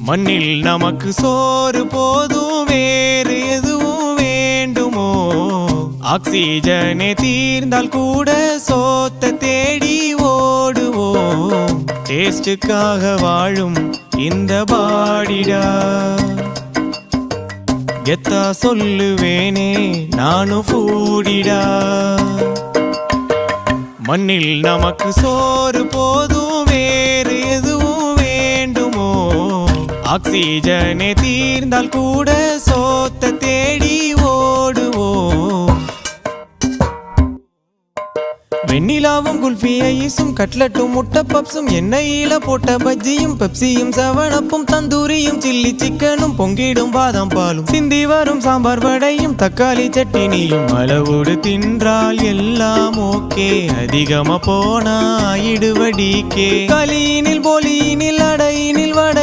மண்ணில் நமக்கு சோறு போதும், வேறு எதுவும் வேண்டுமோ? ஆக்சிஜனே தீர்ந்தால் கூட சோத்த தேடி ஓடுவோம். டேஸ்டுக்காக வாழும் இந்த பாடிடா, கெத்தா சொல்லுவேனே நானும் ஃபூடிடா. மண்ணில் நமக்கு சோறு போதும், வேறு எதுவும் வேண்டுமோ? ஆக்சிஜனே தீர்ந்தால் கூட சோத்த தேடி ஓடுவோம். வெண்ணிலாவும் குல்ஃபி ஐஸும் கட்லட்டும் முட்டை பப்ஸும் எண்ணெயில போட்ட பஜ்ஜியும் பெப்சியும் செவனப்பும் தந்தூரியும் சில்லி சிக்கனும் பொங்கிடும் பாதாம் பாலும் சிந்தி வரும் சாம்பார் வடையும் தக்காளி சட்டினியும் அளவோடு தின்றால் எல்லாம் ஓகே. அதிகமா போனா ஆயிடுவடிக்கே. களியினில் போலியினில் அடையினில்